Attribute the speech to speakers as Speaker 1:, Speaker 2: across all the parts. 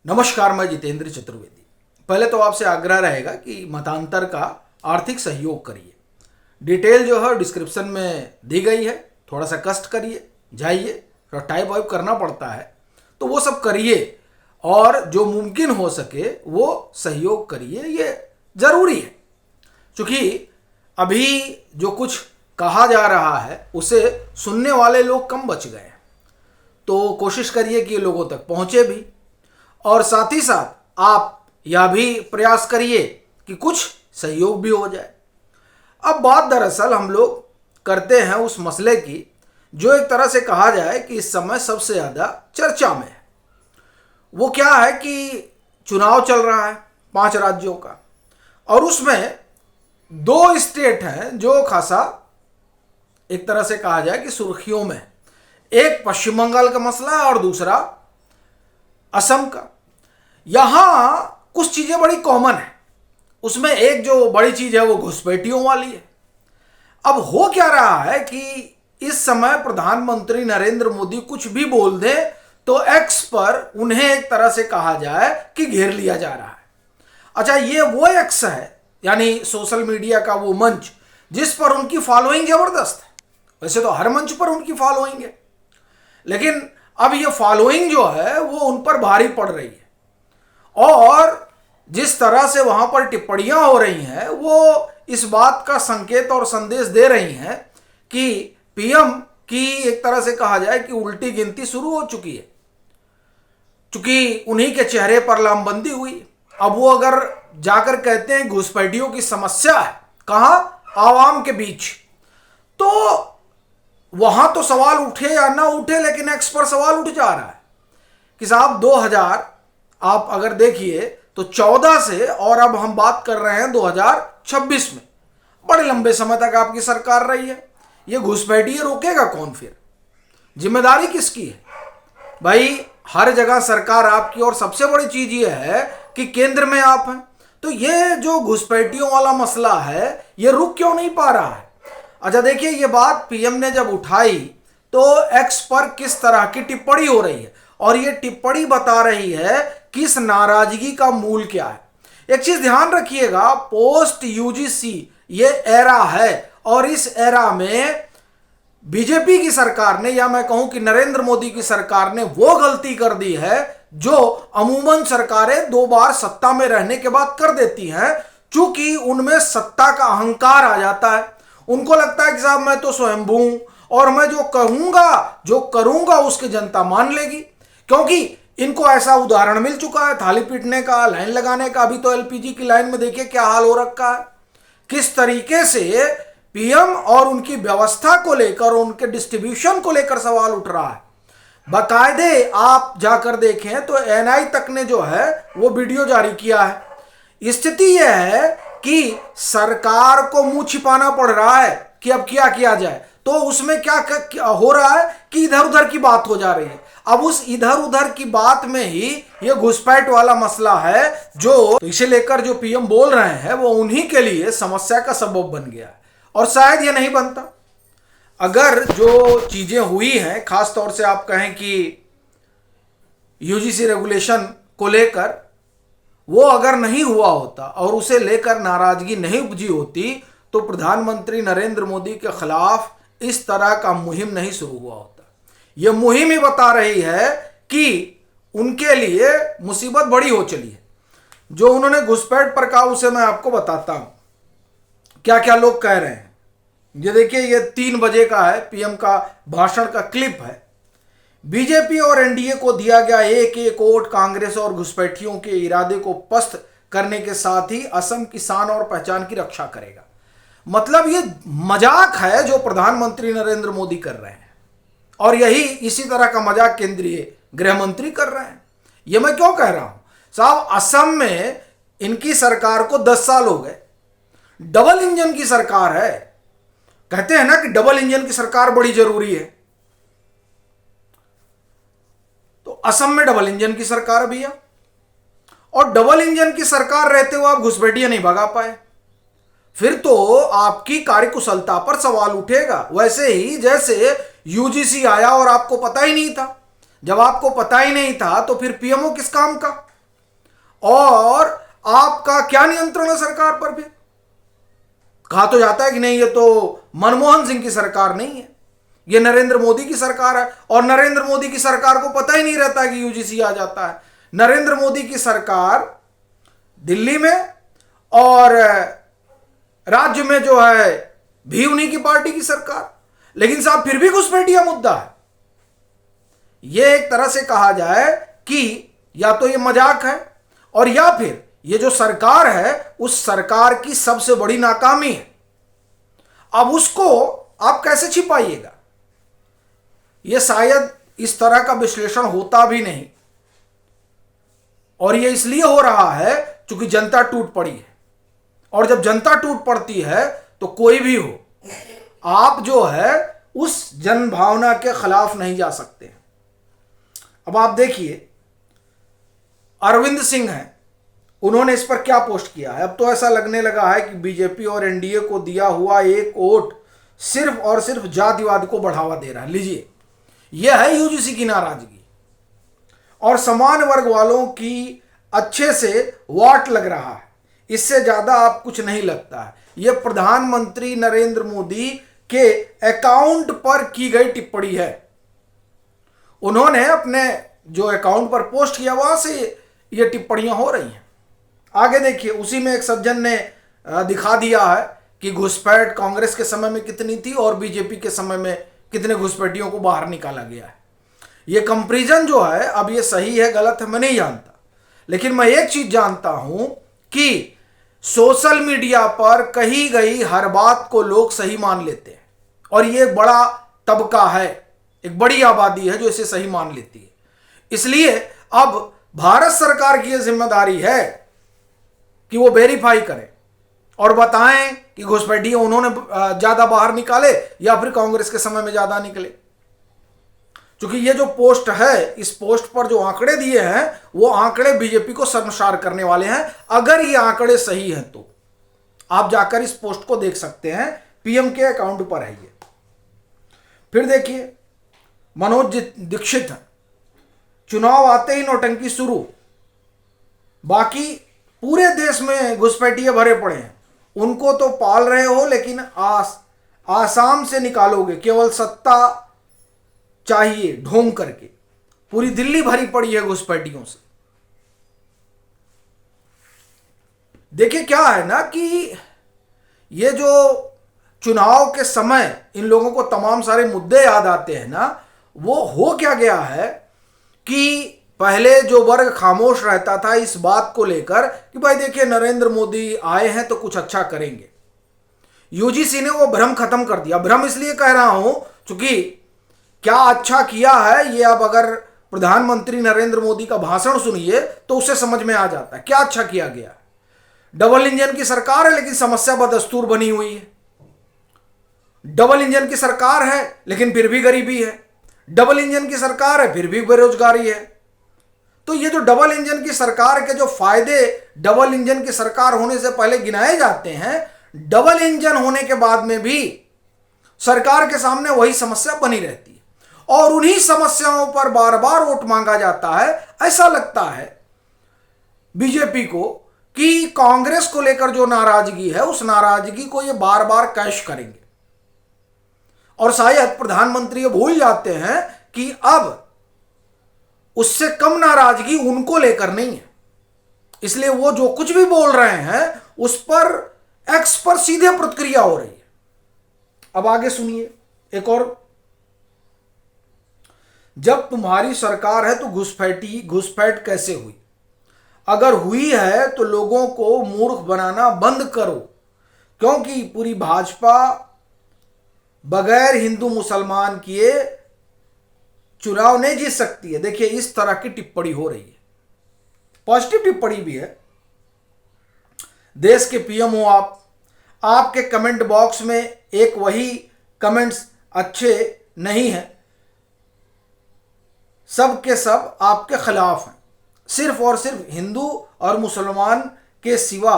Speaker 1: नमस्कार, मैं जितेंद्र चतुर्वेदी। पहले तो आपसे आग्रह रहेगा कि मतांतर का आर्थिक सहयोग करिए। डिटेल जो है डिस्क्रिप्शन में दी गई है, थोड़ा सा कष्ट करिए, जाइए, थोड़ा टाइप वाइप करना पड़ता है तो वो सब करिए और जो मुमकिन हो सके वो सहयोग करिए, ये ज़रूरी है। क्योंकि अभी जो कुछ कहा जा रहा है उसे सुनने वाले लोग कम बच गए हैं, तो कोशिश करिए कि ये लोगों तक पहुँचे भी, और साथ ही साथ आप यह भी प्रयास करिए कि कुछ सहयोग भी हो जाए। अब बात दरअसल हम लोग करते हैं उस मसले की जो एक तरह से कहा जाए कि इस समय सबसे ज़्यादा चर्चा में है। वो क्या है कि चुनाव चल रहा है 5 राज्यों का, और उसमें 2 स्टेट हैं जो खासा एक तरह से कहा जाए कि सुर्खियों में है। एक पश्चिम बंगाल का मसला है और दूसरा असम का। यहां कुछ चीजें बड़ी कॉमन है। उसमें एक जो बड़ी चीज है वो घुसपैठियों वाली है। अब हो क्या रहा है कि इस समय प्रधानमंत्री नरेंद्र मोदी कुछ भी बोल दे तो एक्स पर उन्हें एक तरह से कहा जाए कि घेर लिया जा रहा है। अच्छा, ये वो एक्स है, यानी सोशल मीडिया का वो मंच जिस पर उनकी फॉलोइंग जबरदस्त है। वैसे तो हर मंच पर उनकी फॉलोइंग है, लेकिन अब ये फॉलोइंग जो है वो उन पर भारी पड़ रही है, और जिस तरह से वहां पर टिप्पणियां हो रही हैं वो इस बात का संकेत और संदेश दे रही हैं कि पीएम की एक तरह से कहा जाए कि उल्टी गिनती शुरू हो चुकी है, क्योंकि उन्हीं के चेहरे पर लामबंदी हुई। अब वो अगर जाकर कहते हैं घुसपैठियों की समस्या है कहां, आवाम के बीच, तो वहां तो सवाल उठे या ना उठे, लेकिन एक्स पर सवाल उठ जा रहा है कि साहब 2000 आप अगर देखिए तो 14 से, और अब हम बात कर रहे हैं 2026 में, बड़े लंबे समय तक आपकी सरकार रही है। ये घुसपैठिए रोकेगा कौन फिर? जिम्मेदारी किसकी है भाई? हर जगह सरकार आपकी, और सबसे बड़ी चीज ये है कि केंद्र में आप हैं। तो ये जो घुसपैठियों वाला मसला है ये रुक क्यों नहीं पा रहा है? अच्छा देखिए, ये बात पीएम ने जब उठाई तो एक्स पर किस तरह की टिप्पणी हो रही है, और ये टिप्पणी बता रही है कि इस नाराजगी का मूल क्या है। एक चीज ध्यान रखिएगा, पोस्ट यूजीसी ये एरा है, और इस एरा में बीजेपी की सरकार ने, या मैं कहूं कि नरेंद्र मोदी की सरकार ने वो गलती कर दी है जो अमूमन सरकारें 2 बार सत्ता में रहने के बाद कर देती हैं। चूंकि उनमें सत्ता का अहंकार आ जाता है, उनको लगता है कि साहब मैं तो स्वयंभू हूं और मैं जो कहूंगा जो करूंगा उसकी जनता मान लेगी। क्योंकि इनको ऐसा उदाहरण मिल चुका है थाली पीटने का, लाइन लगाने का। अभी तो एलपीजी की लाइन में देखिए क्या हाल हो रखा है, किस तरीके से पीएम और उनकी व्यवस्था को लेकर, उनके डिस्ट्रीब्यूशन को लेकर सवाल उठ रहा है। बाकायदे आप जाकर देखें तो एनआई तक ने जो है वो वीडियो जारी किया है। स्थिति यह है कि सरकार को मुंह छिपाना पड़ रहा है कि अब क्या किया जाए। तो उसमें क्या हो रहा है कि इधर उधर की बात हो जा रही है। अब उस इधर उधर की बात में ही ये घुसपैठ वाला मसला है, जो तो इसे लेकर जो पीएम बोल रहे हैं वो उन्हीं के लिए समस्या का सबब बन गया है, और शायद ये नहीं बनता अगर जो चीजें हुई हैं, खास तौर से आप कहें कि यूजीसी रेगुलेशन को लेकर वो अगर नहीं हुआ होता और उसे लेकर नाराजगी नहीं उपजी होती तो प्रधानमंत्री नरेंद्र मोदी के खिलाफ इस तरह का मुहिम नहीं शुरू हुआ होता। यह मुहिम ही बता रही है कि उनके लिए मुसीबत बड़ी हो चली है। जो उन्होंने घुसपैठ पर कहा उसे मैं आपको बताता हूं क्या क्या लोग कह रहे हैं। ये देखिए, ये 3 बजे का है, पीएम का भाषण का क्लिप है। बीजेपी और एनडीए को दिया गया एक वोट कांग्रेस और घुसपैठियों के इरादे को पस्त करने के साथ ही असम की शान और पहचान की रक्षा करेगा। मतलब ये मजाक है जो प्रधानमंत्री नरेंद्र मोदी कर रहे हैं, और यही इसी तरह का मजाक केंद्रीय गृह मंत्री कर रहे हैं। ये मैं क्यों कह रहा हूं साहब? असम में इनकी सरकार को 10 साल हो गए, डबल इंजन की सरकार है। कहते हैं ना कि डबल इंजन की सरकार बड़ी जरूरी है, तो असम में डबल इंजन की सरकार है भैया, और डबल इंजन की सरकार रहते हुए आप घुसपैठिया नहीं भगा पाए, फिर तो आपकी कार्यकुशलता पर सवाल उठेगा। वैसे ही जैसे यूजीसी आया और आपको पता ही नहीं था। जब आपको पता ही नहीं था तो फिर पीएमओ किस काम का? और आपका क्या नियंत्रण है सरकार पर भी? कहा तो जाता है कि नहीं, ये तो मनमोहन सिंह की सरकार नहीं है, ये नरेंद्र मोदी की सरकार है। और नरेंद्र मोदी की सरकार को पता ही नहीं रहता कि यूजीसी आ जाता है। नरेंद्र मोदी की सरकार दिल्ली में और राज्य में जो है भी उन्हीं की पार्टी की सरकार, लेकिन साहब फिर भी घुसपैठिया मुद्दा है। यह एक तरह से कहा जाए कि या तो ये मजाक है और या फिर ये जो सरकार है उस सरकार की सबसे बड़ी नाकामी है। अब उसको आप कैसे छिपाइएगा? ये शायद इस तरह का विश्लेषण होता भी नहीं, और ये इसलिए हो रहा है क्योंकि जनता टूट पड़ी है। और जब जनता टूट पड़ती है तो कोई भी हो, आप जो है उस जन भावना के खिलाफ नहीं जा सकते। अब आप देखिए, अरविंद सिंह हैं, उन्होंने इस पर क्या पोस्ट किया है। अब तो ऐसा लगने लगा है कि बीजेपी और एनडीए को दिया हुआ एक वोट सिर्फ और सिर्फ जातिवाद को बढ़ावा दे रहा है। लीजिए, यह है यूजीसी की नाराजगी, और समान वर्ग वालों की अच्छे से वाट लग रहा है। इससे ज्यादा आप कुछ नहीं लगता है। यह प्रधानमंत्री नरेंद्र मोदी के अकाउंट पर की गई टिप्पणी है। उन्होंने अपने जो अकाउंट पर पोस्ट किया वहां से ये टिप्पणियां हो रही हैं। आगे देखिए, उसी में एक सज्जन ने दिखा दिया है कि घुसपैठ कांग्रेस के समय में कितनी थी और बीजेपी के समय में कितने घुसपैठियों को बाहर निकाला गया है। ये कंपैरिजन जो है, अब ये सही है गलत है मैं नहीं जानता, लेकिन मैं एक चीज जानता हूं कि सोशल मीडिया पर कही गई हर बात को लोग सही मान लेते हैं, और ये बड़ा तबका है, एक बड़ी आबादी है जो इसे सही मान लेती है। इसलिए अब भारत सरकार की यह जिम्मेदारी है कि वो वेरीफाई करें और बताएं कि घुसपैठिए उन्होंने ज्यादा बाहर निकाले या फिर कांग्रेस के समय में ज्यादा निकले। क्योंकि ये जो पोस्ट है, इस पोस्ट पर जो आंकड़े दिए हैं वो आंकड़े बीजेपी को शर्मसार करने वाले हैं। अगर ये आंकड़े सही हैं तो आप जाकर इस पोस्ट को देख सकते हैं, पीएम के अकाउंट पर है ये। फिर देखिए, मनोज दीक्षित, चुनाव आते ही नौटंकी शुरू, बाकी पूरे देश में घुसपैठिए भरे पड़े हैं, उनको तो पाल रहे हो लेकिन आसाम से निकालोगे, केवल सत्ता चाहिए ढोंग करके। पूरी दिल्ली भरी पड़ी है घुसपैठियों से। देखिए क्या है ना कि ये जो चुनाव के समय इन लोगों को तमाम सारे मुद्दे याद आते हैं ना, वो हो क्या गया है कि पहले जो वर्ग खामोश रहता था इस बात को लेकर कि भाई देखिए नरेंद्र मोदी आए हैं तो कुछ अच्छा करेंगे, यूजीसी ने वो भ्रम खत्म कर दिया। भ्रम इसलिए कह रहा हूं क्योंकि क्या अच्छा किया है ये अब अगर प्रधानमंत्री नरेंद्र मोदी का भाषण सुनिए तो उसे समझ में आ जाता है क्या अच्छा किया गया। डबल इंजन की सरकार है लेकिन समस्या बदस्तूर बनी हुई है। डबल इंजन की सरकार है लेकिन फिर भी गरीबी है। डबल इंजन की सरकार है फिर भी बेरोजगारी है। तो ये जो डबल इंजन की सरकार के जो फायदे डबल इंजन की सरकार होने से पहले गिनाए जाते हैं, डबल इंजन होने के बाद में भी सरकार के सामने वही समस्या बनी रहती है और उन्हीं समस्याओं पर बार बार वोट मांगा जाता है। ऐसा लगता है बीजेपी को कि कांग्रेस को लेकर जो नाराजगी है उस नाराजगी को ये बार बार कैश करेंगे, और शायद प्रधानमंत्री ये भूल जाते हैं कि अब उससे कम नाराजगी उनको लेकर नहीं है। इसलिए वो जो कुछ भी बोल रहे हैं उस पर एक्स पर सीधे प्रतिक्रिया हो रही है। अब आगे सुनिए एक और, जब तुम्हारी सरकार है तो घुसपैठ कैसे हुई? अगर हुई है तो लोगों को मूर्ख बनाना बंद करो, क्योंकि पूरी भाजपा बगैर हिंदू मुसलमान किए चुनाव नहीं जीत सकती है। देखिए इस तरह की टिप्पणी हो रही है, पॉजिटिव टिप्पणी भी है। देश के पीएम हो आप, आपके कमेंट बॉक्स में एक वही कमेंट्स अच्छे नहीं हैं, सब के सब आपके खिलाफ हैं। सिर्फ और सिर्फ हिंदू और मुसलमान के सिवा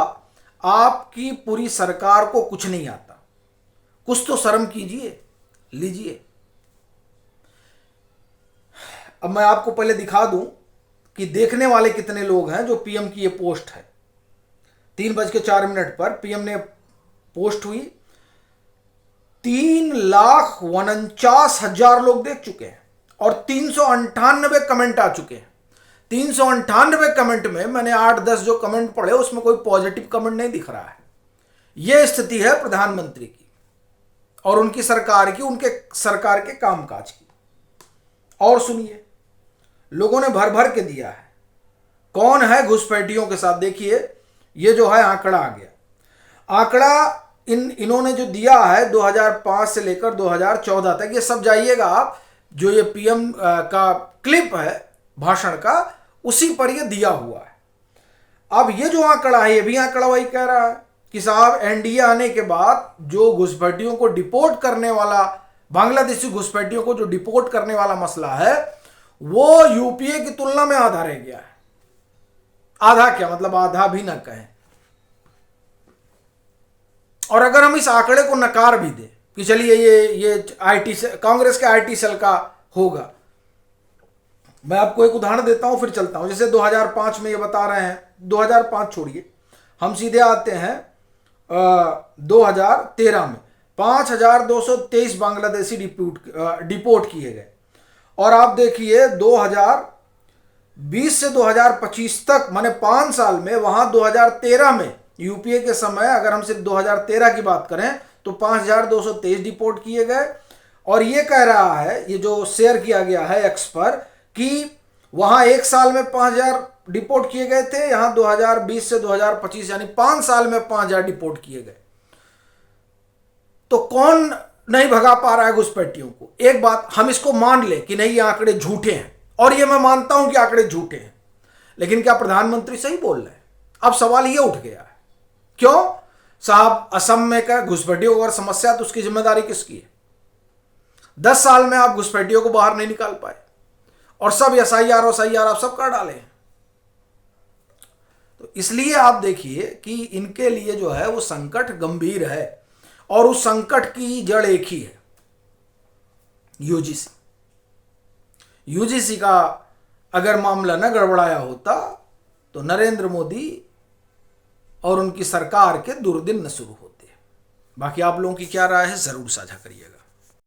Speaker 1: आपकी पूरी सरकार को कुछ नहीं आता। कुछ तो शर्म कीजिए। लीजिए, अब मैं आपको पहले दिखा दूं कि देखने वाले कितने लोग हैं जो पीएम की ये पोस्ट है। 3:04 पर पीएम ने पोस्ट हुई, 3,49,000 लोग देख चुके हैं और 398 कमेंट आ चुके हैं। 398 कमेंट में मैंने 8-10 जो कमेंट पढ़े उसमें कोई पॉजिटिव कमेंट नहीं दिख रहा है। यह स्थिति है प्रधानमंत्री की और उनकी सरकार की, उनके सरकार के कामकाज की। और सुनिए, लोगों ने भर भर के दिया है। कौन है घुसपैठियों के साथ? देखिए, ये जो है आंकड़ा आ गया। आंकड़ा इन्होंने जो दिया है 2005 से लेकर 2014 तक, ये सब जाइएगा आप, जो ये पीएम का क्लिप है भाषण का, उसी पर ये दिया हुआ है। अब ये जो आंकड़ा है, ये भी आंकड़ा वही कह रहा है कि साहब एनडीए आने के बाद जो घुसपैठियों को डिपोर्ट करने वाला, बांग्लादेशी घुसपैठियों को जो डिपोर्ट करने वाला मसला है, वो यूपीए की तुलना में आधा रह गया है। आधा क्या मतलब, आधा भी ना कहें। और अगर हम इस आंकड़े को नकार भी दें कि चलिए ये आईटी से, कांग्रेस के आईटी सेल का होगा, मैं आपको एक उदाहरण देता हूं फिर चलता हूं। जैसे 2005 में ये बता रहे हैं, 2005 छोड़िए, हम सीधे आते हैं 2013 में 5,223 बांग्लादेशी डिपोर्ट किए गए। और आप देखिए 2020 से 2025 तक, माने 5 साल में, वहां 2013 में यूपीए के समय अगर हम सिर्फ 2013 की बात करें तो 5,223 डिपोर्ट किए गए। और ये कह रहा है, ये जो शेयर किया गया है एक्स पर, कि वहां एक साल में 5,000 डिपोर्ट किए गए थे, यहां 2020 से 2025 यानी 5 साल में 5,000 डिपोर्ट किए गए। तो कौन नहीं भगा पा रहा है घुसपैठियों को? एक बात हम इसको मान ले कि नहीं, ये आंकड़े झूठे हैं, और ये मैं मानता हूं कि आंकड़े झूठे हैं, लेकिन क्या प्रधानमंत्री सही बोल रहे हैं? अब सवाल ये उठ गया है, क्यों साहब, असम में का घुसपैठियों को अगर समस्या तो उसकी जिम्मेदारी किसकी है? 10 साल में आप घुसपैठियों को बाहर नहीं निकाल पाए और सब एसआईआर और SIR आप सब कर डाले हैं। तो इसलिए आप देखिए कि इनके लिए जो है वो संकट गंभीर है, और उस संकट की जड़ एक ही है, यूजीसी। यूजीसी का अगर मामला न गड़बड़ाया होता तो नरेंद्र मोदी और उनकी सरकार के दुर्दिन न शुरू होते। बाकी आप लोगों की क्या राय है, जरूर साझा करिएगा।